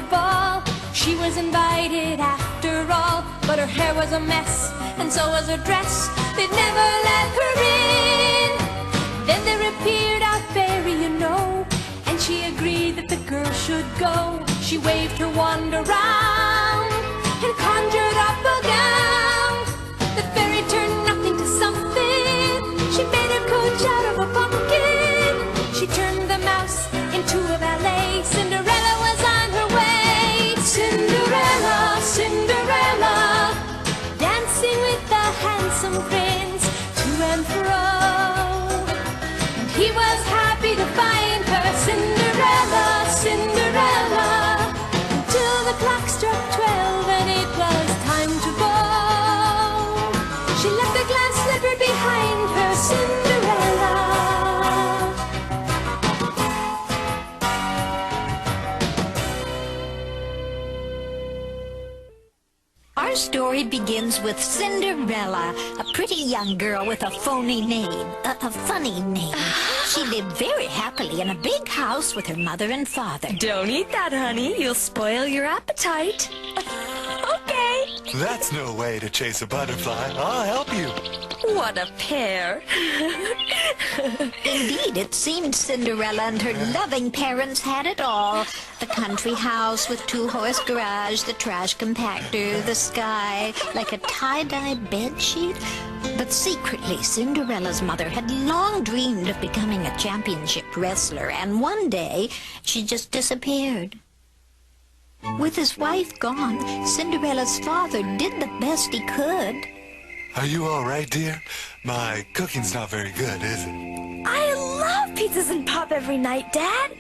ball. She was invited after all, but her hair was a mess, and so was her dress. They'd never let her in. Then there appeared our fairy, you know, and she agreed that the girl should go. She waved her wand around and conjured up a gown. The fairy turned nothing to something. She made a coach out of a pumpkin. She turned the mouse into a ballet. Cinderella was on her way. Cinderella, Cinderella, dancing with the handsome prince to and fro. And he was happy to find her. Cinderella, Cinderella, until the clock struck 12 and it was time to go. She left the glass slipper behind her. Cinderella. Our story begins with Cinderella, a pretty young girl with a phony name, a funny name. She lived very happily in a big house with her mother and father. Don't eat that, honey. You'll spoil your appetite. Okay. That's no way to chase a butterfly. I'll help you. What a pair. Indeed, it seemed Cinderella and her loving parents had it all. The country house with two-horse garage, the trash compactor, the sky, like a tie-dye bedsheet. But secretly, Cinderella's mother had long dreamed of becoming a championship wrestler, and one day, she just disappeared. With his wife gone, Cinderella's father did the best he could. Are you all right, dear? My cooking's not very good, is it? I love pizzas and pop every night, Dad.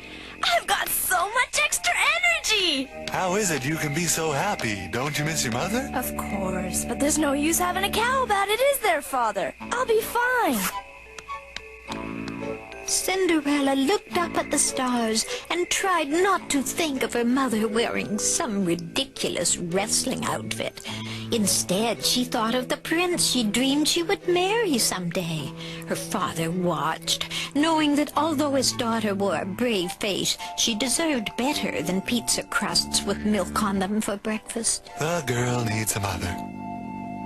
I've got so much extra energy. How is it you can be so happy? Don't you miss your mother? Of course, but there's no use having a cow about it, is there, Father? I'll be fine. Cinderella looked up at the stars and tried not to think of her mother wearing some ridiculous wrestling outfit. Instead, she thought of the prince she dreamed she would marry someday. Her father watched, knowing that although his daughter wore a brave face, she deserved better than pizza crusts with milk on them for breakfast. The girl needs a mother.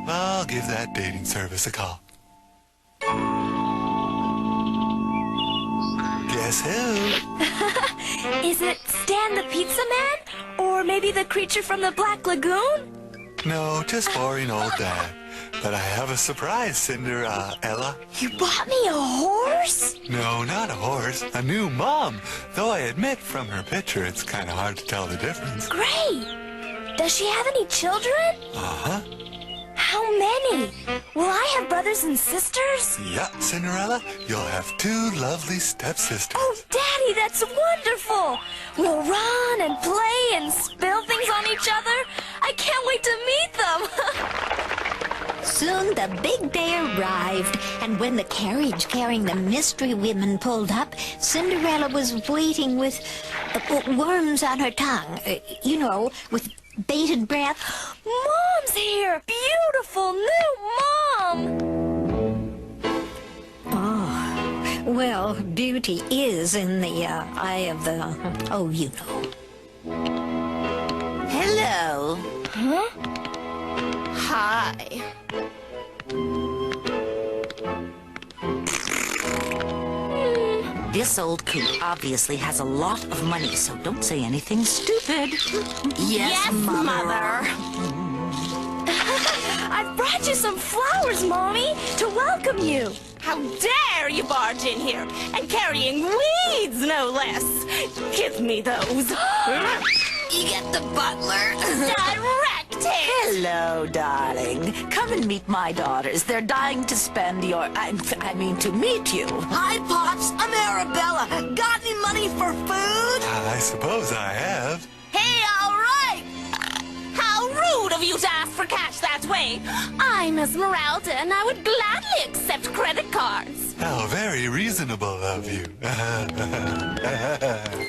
I'll give that dating service a call. Guess who? Is it Stan the Pizza Man? Or maybe the creature from the Black Lagoon? No, just boring old Dad. But I have a surprise, Cinderella. You bought me a horse? No, not a horse. A new mom. Though I admit from her picture it's kind of hard to tell the difference. Great! Does she have any children? Uh-huh. How many? Will I have brothers and sisters? Yeah, Cinderella, you'll have two lovely stepsisters. Oh, Daddy, that's wonderful! We'll run and play and spill things on each other. I can't wait to meet them! Soon the big day arrived, and when the carriage carrying the mystery women pulled up, Cinderella was waiting with worms on her tongue. You know, with bated breath. Mom's here! Beautiful new Mom! Oh, well, beauty is in the eye of the... oh, you know. Hello. Huh? Hi. This old coot obviously has a lot of money, so don't say anything stupid. Yes, Mother. I've brought you some flowers, Mommy, to welcome you. How dare you barge in here and carrying weeds, no less. Give me those. You get the butler. Direct hit. Hello, darling. Come and meet my daughters. They're dying to spend your... I mean, to meet you. Hi, Pops. I'm Arabella. Got any money for food? I suppose I have. Hey, all right. How rude of you to ask for cash that way. I'm Esmeralda, and I would gladly accept credit cards. How very reasonable of you.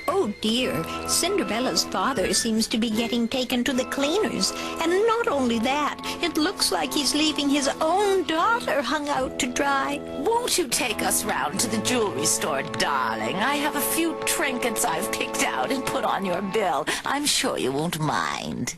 Oh, Oh dear, Cinderella's father seems to be getting taken to the cleaners. And not only that, it looks like he's leaving his own daughter hung out to dry. Won't you take us round to the jewelry store, darling? I have a few trinkets I've picked out and put on your bill. I'm sure you won't mind.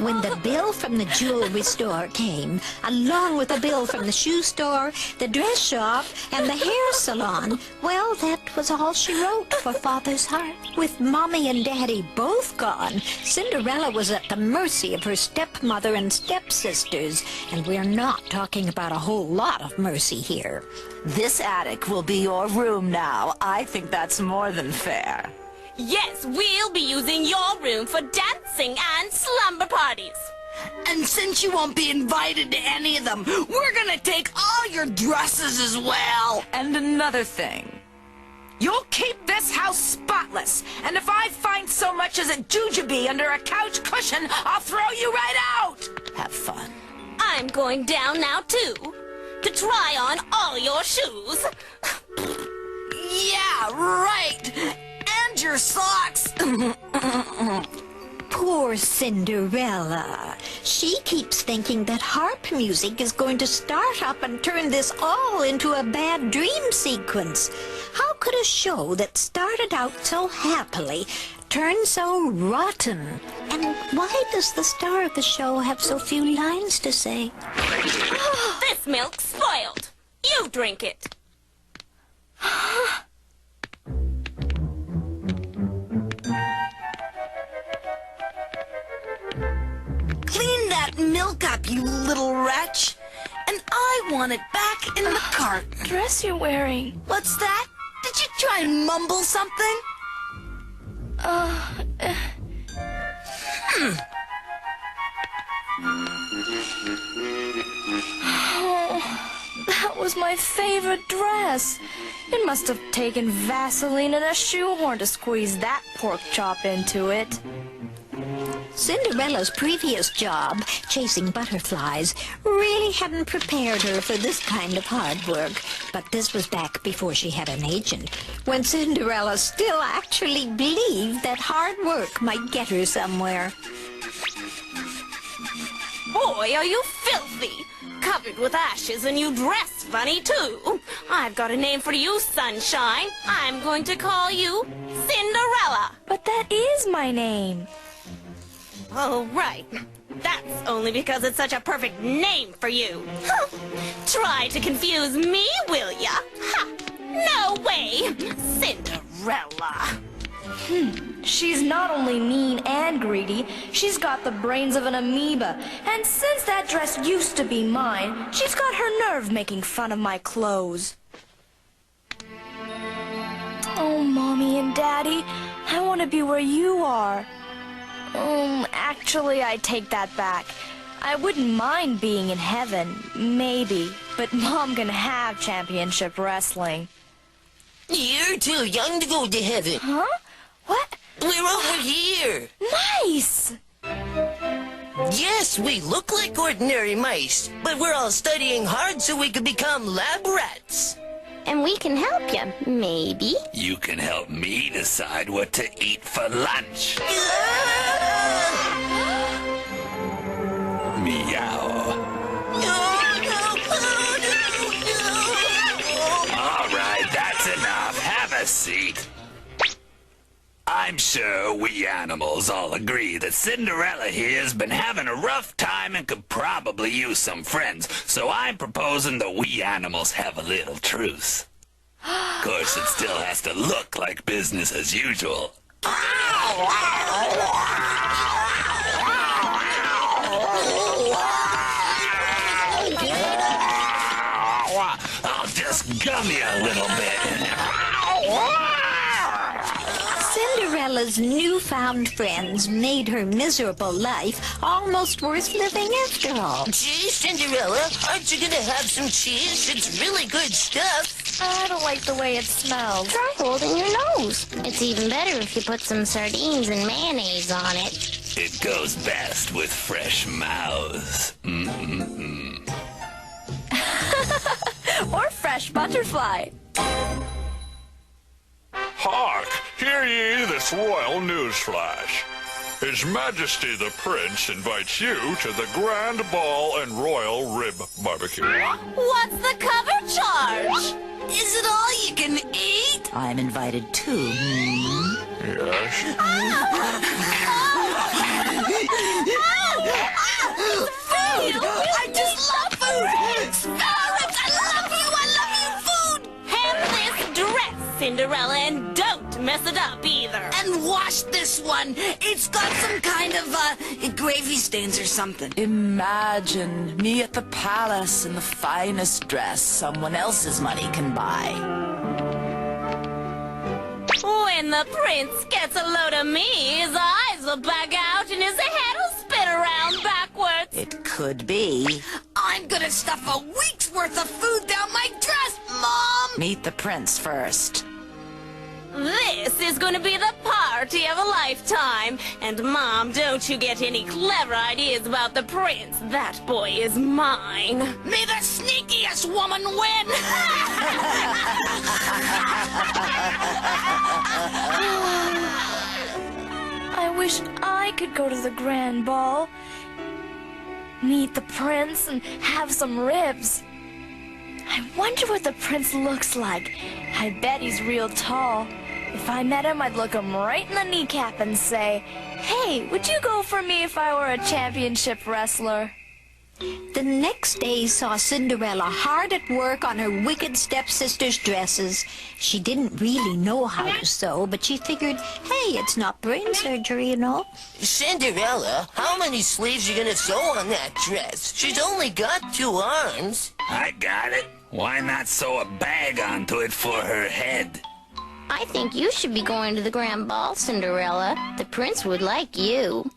When the bill from the jewelry store came, along with a bill from the shoe store, the dress shop, and the hair salon, well, that was all she wrote for Father's heart. With Mommy and Daddy both gone, Cinderella was at the mercy of her stepmother and stepsisters, and we're not talking about a whole lot of mercy here. This attic will be your room now. I think that's more than fair. Yes, we'll be using your room for dancing and slumber parties. And since you won't be invited to any of them, we're gonna take all your dresses as well. And another thing. You'll keep this house spotless, and if I find so much as a jujube under a couch cushion, I'll throw you right out! Have fun. I'm going down now, too, to try on all your shoes. Yeah, right. And your socks. Poor Cinderella. She keeps thinking that harp music is going to start up and turn this all into a bad dream sequence. How could a show that started out so happily turn so rotten? And why does the star of the show have so few lines to say? This milk's spoiled. You drink it. Clean that milk up, you little wretch. And I want it back in the cart. Dress you're wearing. What's that? Did you try and mumble something? That was my favorite dress. It must have taken Vaseline and a shoehorn to squeeze that pork chop into it. Cinderella's previous job, chasing butterflies, really hadn't prepared her for this kind of hard work. But this was back before she had an agent, when Cinderella still actually believed that hard work might get her somewhere. Boy, are you filthy. Covered with ashes, and you dress funny, too. I've got a name for you, Sunshine. I'm going to call you Cinderella. But that is my name. Oh, right. That's only because it's such a perfect name for you. Try to confuse me, will ya? Ha! No way! Cinderella. She's not only mean and greedy, she's got the brains of an amoeba. And since that dress used to be mine, she's got her nerve making fun of my clothes. Oh, Mommy and Daddy, I want to be where you are. Actually, I take that back. I wouldn't mind being in heaven, maybe, but Mom can have championship wrestling. You're too young to go to heaven. Huh? What? We're over here. Mice! Yes, we look like ordinary mice, but we're all studying hard so we can become lab rats. And we can help you, maybe. You can help me decide what to eat for lunch. Meow. All right, that's enough. Have a seat. I'm sure we animals all agree that Cinderella here has been having a rough time and could probably use some friends, so I'm proposing that we animals have a little truce. Of course, it still has to look like business as usual. I'll just gum you a little bit. Cinderella's newfound friends made her miserable life almost worth living after all. Gee, Cinderella, aren't you gonna have some cheese? It's really good stuff. I don't like the way it smells. Try holding your nose. It's even better if you put some sardines and mayonnaise on it. It goes best with fresh mouths. Or fresh butterfly. Hark! Hear ye this royal news flash. His Majesty the Prince invites you to the Grand Ball and Royal Rib Barbecue. What's the cover charge? Is it all you can eat? I'm invited too. Yes? Food! I just love food! Sparrow Ribs, I love you! I love you, food! Have this dress, Cinderella, and don't mess it up either. And wash this one. It's got some kind of, gravy stains or something. Imagine me at the palace in the finest dress someone else's money can buy. When the prince gets a load of me, his eyes will bug out and his head will spin around backwards. It could be. I'm gonna stuff a week's worth of food down my dress, Mom! Meet the prince first. This is going to be the party of a lifetime. And Mom, don't you get any clever ideas about the prince. That boy is mine. May the sneakiest woman win! I wish I could go to the grand ball, meet the prince, and have some ribs. I wonder what the prince looks like. I bet he's real tall. If I met him, I'd look him right in the kneecap and say, "Hey, would you go for me if I were a championship wrestler?" The next day saw Cinderella hard at work on her wicked stepsister's dresses. She didn't really know how to sew, but she figured, hey, it's not brain surgery, you know. Cinderella, how many sleeves you gonna sew on that dress? She's only got 2 arms. I got it. Why not sew a bag onto it for her head? I think you should be going to the grand ball, Cinderella. The prince would like you.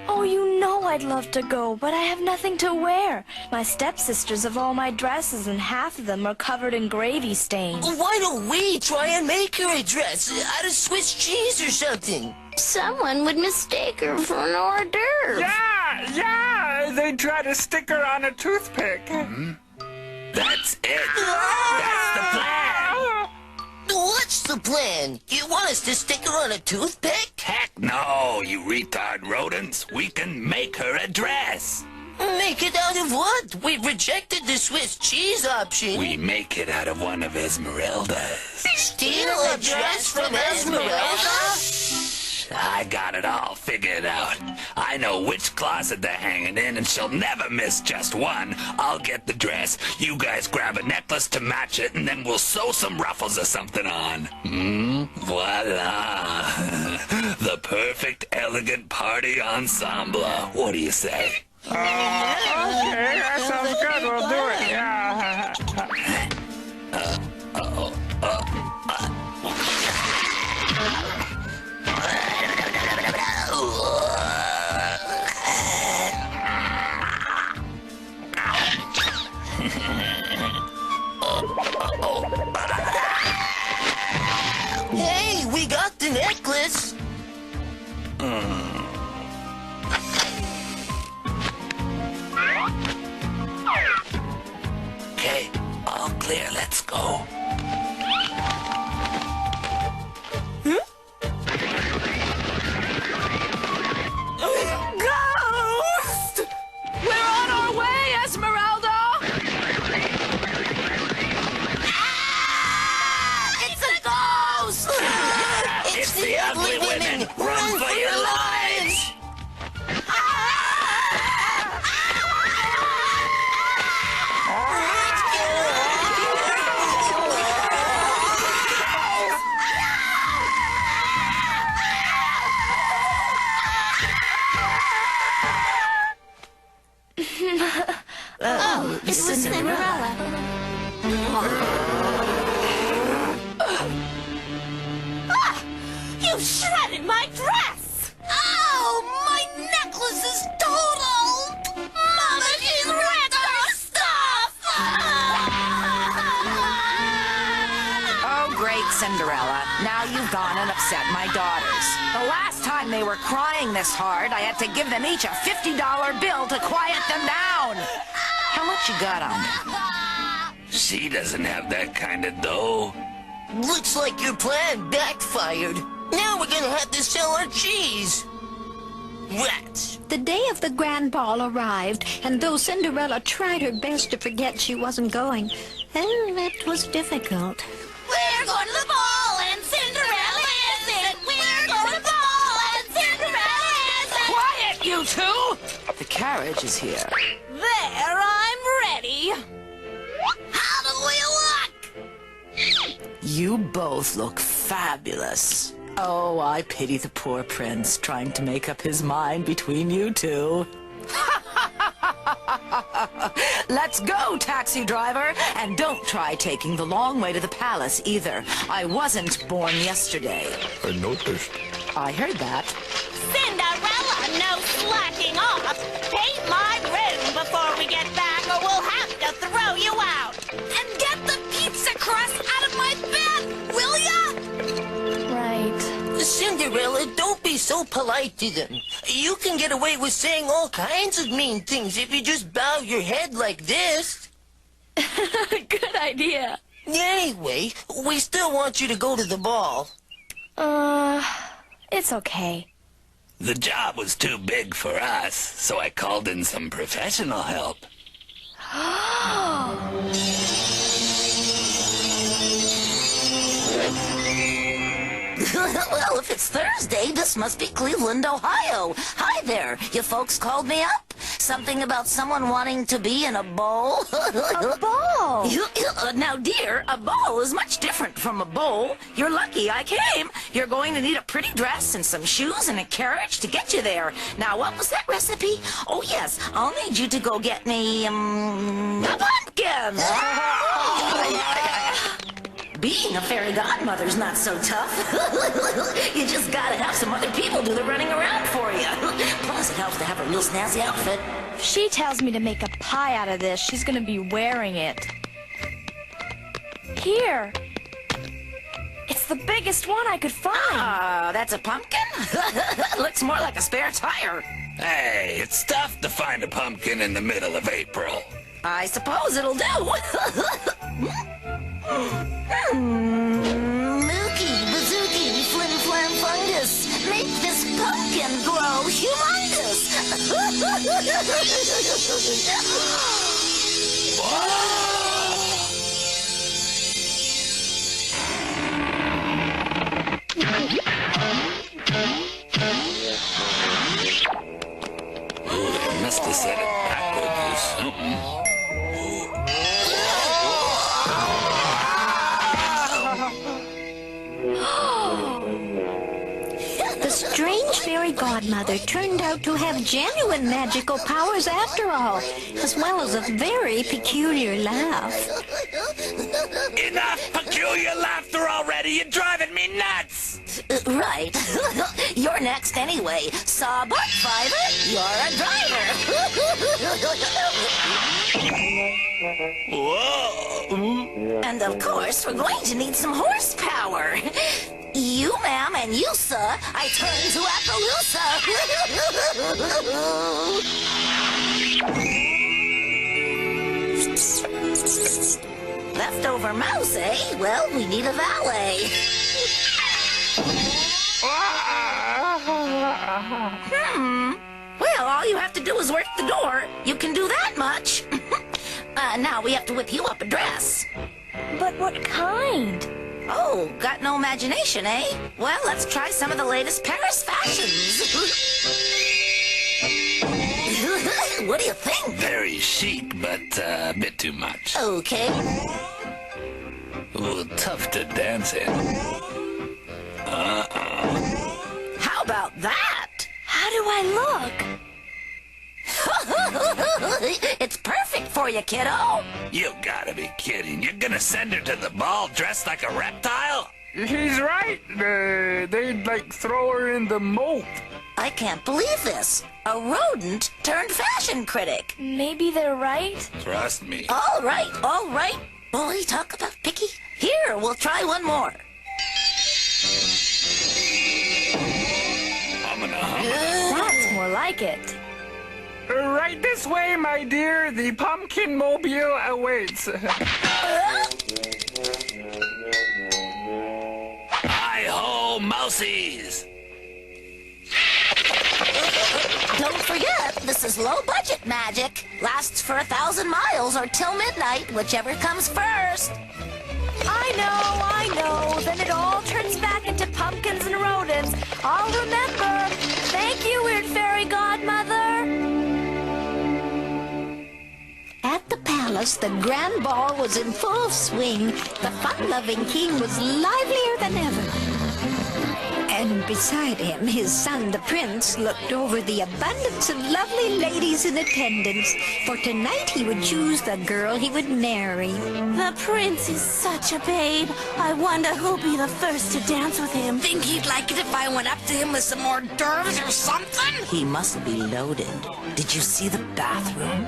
Oh, you know I'd love to go, but I have nothing to wear. My stepsisters have all my dresses, and half of them are covered in gravy stains. Why don't we try and make her a dress out of Swiss cheese or something? Someone would mistake her for an hors d'oeuvre. Yeah, they try to stick her on a toothpick. That's it. That's the plan. What's the plan? You want us to stick her on a toothpick? Heck no, you retard rodents. We can make her a dress. Make it out of what? We rejected the Swiss cheese option. We make it out of one of Esmeralda's. Steal a dress from Esmeralda? I got it all figured out. I know which closet they're hanging in, and she'll never miss just one. I'll get the dress. You guys grab a necklace to match it, and then we'll sew some ruffles or something on. Voila. The perfect, elegant party ensemble. What do you say? Okay, that sounds good. We'll do it. Yeah. Hey, we got the necklace. Okay, all clear. Let's go. Ghost! We're on our way, Esmeralda! It's a ghost! It's the ugly women. Run for your lives. Oh, it was Cinderella. You shredded my dress! Oh, my necklace is totaled! Mama, she's wrecked our stuff! Oh, great, Cinderella. Now you've gone and upset my daughters. The last time they were crying this hard, I had to give them each a $50 bill to quiet them down. How much you got on them? She doesn't have that kind of dough. Looks like your plan backfired. Now we're gonna have to sell our cheese. Rats. The day of the grand ball arrived, and though Cinderella tried her best to forget she wasn't going, it was difficult. We're going to the ball and Cinderella isn't. We're going to the ball and Cinderella isn't. Quiet, you two! The carriage is here. There, I'm ready. How do we look? You both look fabulous. Oh, I pity the poor prince trying to make up his mind between you two. Let's go, taxi driver, and don't try taking the long way to the palace either. I wasn't born yesterday. I noticed. I heard that. Cinderella, no slacking off. Paint my room before we get back, or we'll have to throw you out. And get the pizza crust out of my bed, will ya? Right. Cinderella, don't be so polite to them. You can get away with saying all kinds of mean things if you just bow your head like this. Good idea. Anyway, we still want you to go to the ball. It's okay. The job was too big for us, so I called in some professional help. Well, if it's Thursday, this must be Cleveland, Ohio. Hi there. You folks called me up? Something about someone wanting to be in a bowl? A ball? Now, dear, a ball is much different from a bowl. You're lucky I came. You're going to need a pretty dress and some shoes and a carriage to get you there. Now, what was that recipe? Oh, yes, I'll need you to go get me, a pumpkin. Being a fairy godmother's not so tough. You just gotta have some other people do the running around for you. Plus, it helps to have a real snazzy outfit. If she tells me to make a pie out of this, she's gonna be wearing it. Here. It's the biggest one I could find. That's a pumpkin? Looks more like a spare tire. Hey, it's tough to find a pumpkin in the middle of April. I suppose it'll do. Mookie, bazookie, flim flam fungus. Make this pumpkin grow humongous. I must have said it backwards or something. The strange fairy godmother turned out to have genuine magical powers after all, as well as a very peculiar laugh. Enough peculiar laughter already! You're driving me nuts! Right. You're next anyway. Sawbuck Fiver, you're a driver. Whoa! And of course, we're going to need some horsepower. You, ma'am, and you, sir, I turn to Appaloosa. Leftover mouse, eh? Well, we need a valet. Well, all you have to do is work the door. You can do that much. Now we have to whip you up a dress. But what kind? Oh, got no imagination, eh? Well, let's try some of the latest Paris fashions. What do you think? Very chic, but a bit too much. Okay. Ooh, tough to dance in. How about that? How do I look? It's perfect for you, kiddo. You gotta be kidding. You're gonna send her to the ball dressed like a reptile? He's right. They'd like throw her in the moat. I can't believe this. A rodent turned fashion critic. Maybe they're right. Trust me. All right, all right. Boy, talk about picky. Here, we'll try one more. That's more like it. Right this way, my dear. The pumpkin mobile awaits. mousies! Don't forget, this is low-budget magic. Lasts for 1,000 miles or till midnight, whichever comes first. I know. Then it all turns back into pumpkins and rodents. I'll remember. Thank you, Weird Fairy Godmother. At the palace, the grand ball was in full swing. The fun-loving king was livelier than ever. And beside him, his son, the prince, looked over the abundance of lovely ladies in attendance. For tonight he would choose the girl he would marry. The prince is such a babe. I wonder who'll be the first to dance with him. Think he'd like it if I went up to him with some hors d'oeuvres or something? He must be loaded. Did you see the bathroom?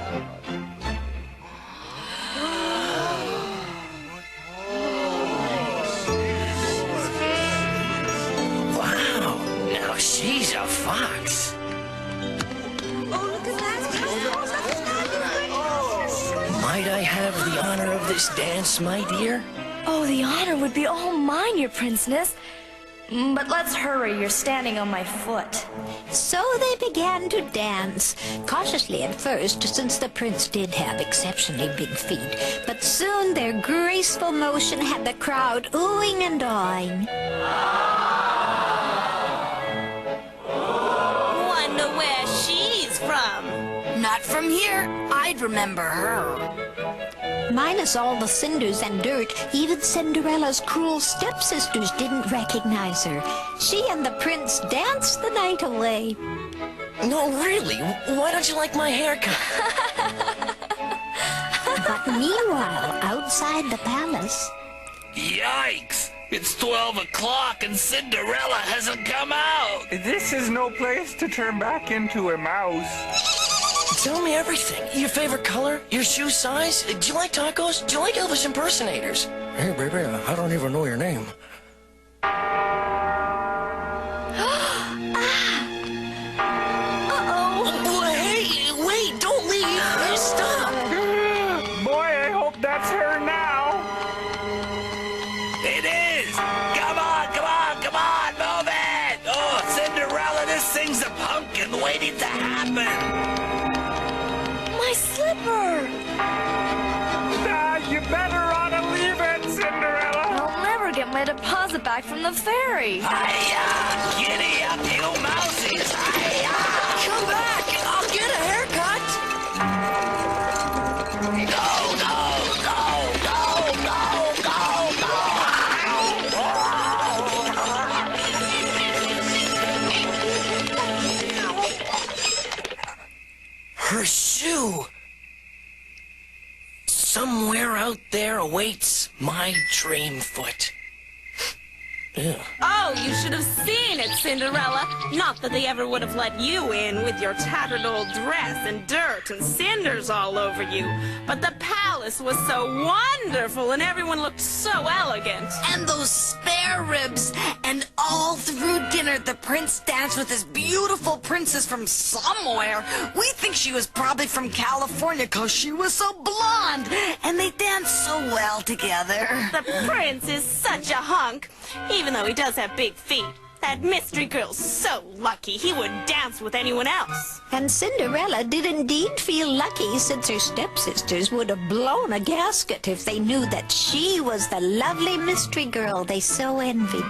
Now she's a fox. Might I have the honor of this dance, my dear? Oh, the honor would be all mine, your princeness. But let's hurry. You're standing on my foot. So they began to dance, cautiously at first, since the prince did have exceptionally big feet. But soon their graceful motion had the crowd oohing and awing. Wonder where she's from. Not from here. I'd remember her. Minus all the cinders and dirt, even Cinderella's cruel stepsisters didn't recognize her. She and the prince danced the night away. No, really? Why don't you like my haircut? But meanwhile, outside the palace... Yikes! It's 12 o'clock and Cinderella hasn't come out! This is no place to turn back into a mouse. Tell me everything. Your favorite color? Your shoe size? Do you like tacos? Do you like Elvis impersonators? Hey, baby, I don't even know your name. Uh-oh. Hey, wait, don't leave. Stop. Boy, I hope that's her now. It is! Come on, move it! Oh, Cinderella, this thing's a pumpkin waiting to happen! My slipper! You better ought to leave it, Cinderella. I'll never get my deposit back from the fairy. Hiya! Giddy up, you mousies! Hiya! Come back. I'll get a haircut. Her shoe. Somewhere out there awaits my dream foot. Ew. Oh, you should have seen it, Cinderella. Not that they ever would have let you in with your tattered old dress and dirt and cinders all over you. But the palace was so wonderful and everyone looked so elegant. And those spare ribs. And all through dinner, the prince danced with this beautiful princess from somewhere. We think she was probably from California because she was so blonde. And they danced so well together. The prince is such a hunk, even though he does have big feet. That mystery girl's so lucky he wouldn't dance with anyone else. And Cinderella did indeed feel lucky, since her stepsisters would have blown a gasket if they knew that she was the lovely mystery girl they so envied.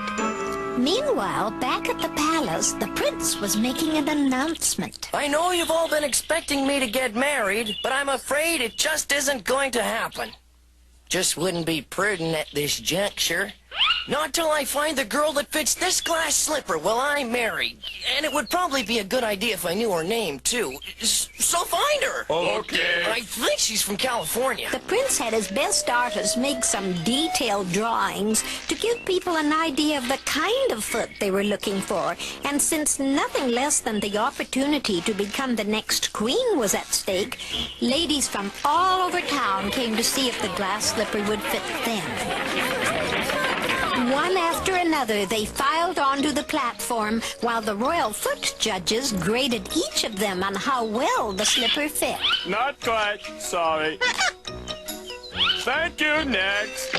Meanwhile, back at the palace, the prince was making an announcement. I know you've all been expecting me to get married, but I'm afraid it just isn't going to happen. Just wouldn't be prudent at this juncture. Not till I find the girl that fits this glass slipper will I marry. And it would probably be a good idea if I knew her name, too. So find her! Okay. I think she's from California. The prince had his best artist make some detailed drawings to give people an idea of the kind of foot they were looking for. And since nothing less than the opportunity to become the next queen was at stake, ladies from all over town came to see if the glass slipper would fit them. One after another, they filed onto the platform, while the royal foot judges graded each of them on how well the slipper fit. Not quite. Sorry. Thank you, next.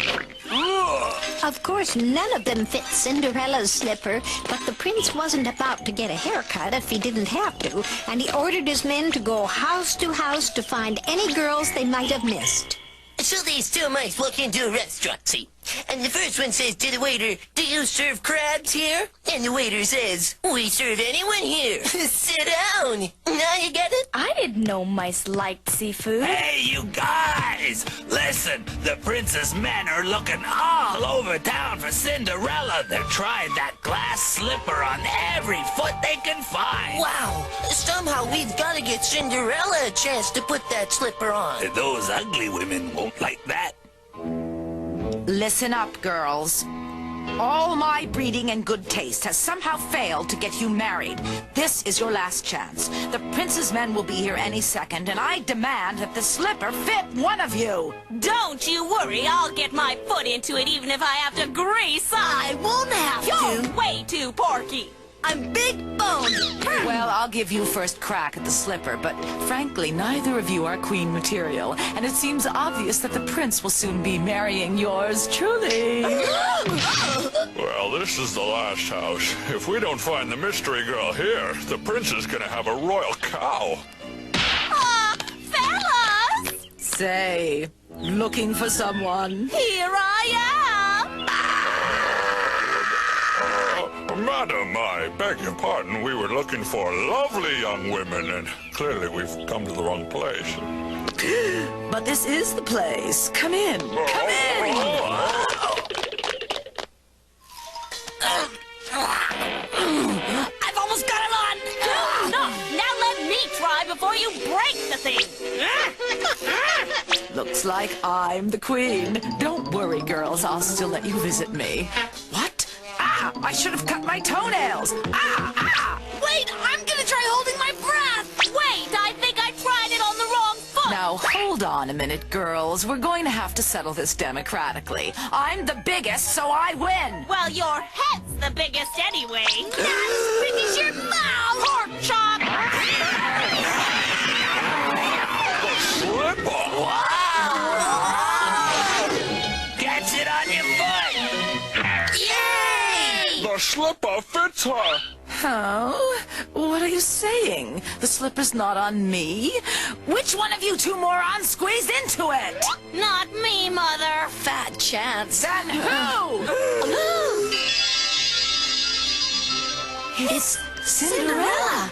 Of course, none of them fit Cinderella's slipper, but the prince wasn't about to get a haircut if he didn't have to, and he ordered his men to go house to house to find any girls they might have missed. So these two mice walk into a restaurant, see? And the first one says to the waiter, "Do you serve crabs here?" And the waiter says, "We serve anyone here." Sit down. Now you get it? I didn't know mice liked seafood. Hey, you guys! Listen, the prince's men are looking all over town for Cinderella. They're trying that glass slipper on every foot they can find. Wow. Somehow we've got to get Cinderella a chance to put that slipper on. Those ugly women won't like that. Listen up, girls. All my breeding and good taste has somehow failed to get you married. This is your last chance. The prince's men will be here any second, and I demand that the slipper fit one of you. Don't you worry, I'll get my foot into it even if I have to grease up. I won't have You're to. way too porky. I'm big-boned. Well, I'll give you first crack at the slipper, but frankly, neither of you are queen material, and it seems obvious that the prince will soon be marrying yours truly. Well, this is the last house. If we don't find the mystery girl here, the prince is gonna have a royal cow. Fellas! Say, looking for someone? Here I am! Madam, I beg your pardon. We were looking for lovely young women, and clearly we've come to the wrong place. But this is the place. Come in. Come in! I've almost got it on! No, now let me try before you break the thing! Looks like I'm the queen. Don't worry, girls. I'll still let you visit me. What? Ah! I should have cut my toenails. Ah! Ah! Wait, I'm gonna try holding my breath. Wait, I think I tried it on the wrong foot! Now, hold on a minute, girls. We're going to have to settle this democratically. I'm the biggest, so I win. Well, your head's the biggest anyway. Not as big as your mouth, pork chop! The slipper! Catch it on your foot! The slipper fits her! Oh? What are you saying? The slipper's not on me? Which one of you two morons squeezed into it? Not me, Mother. Fat chance. Then who? It's Cinderella.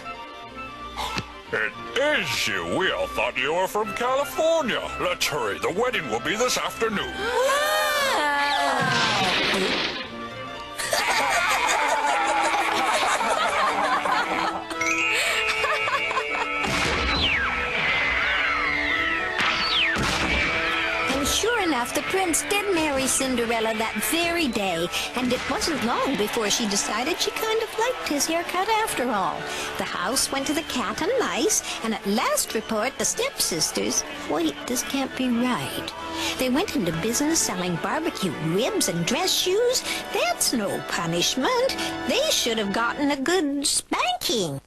It is you. We all thought you were from California. Let's hurry. The wedding will be this afternoon. And sure enough, the prince did marry Cinderella that very day, and it wasn't long before she decided she kind of liked his haircut after all. The house went to the cat and mice, and at last report, the stepsisters, wait, this can't be right. They went into business selling barbecue ribs and dress shoes. That's no punishment. They should have gotten a good spanking.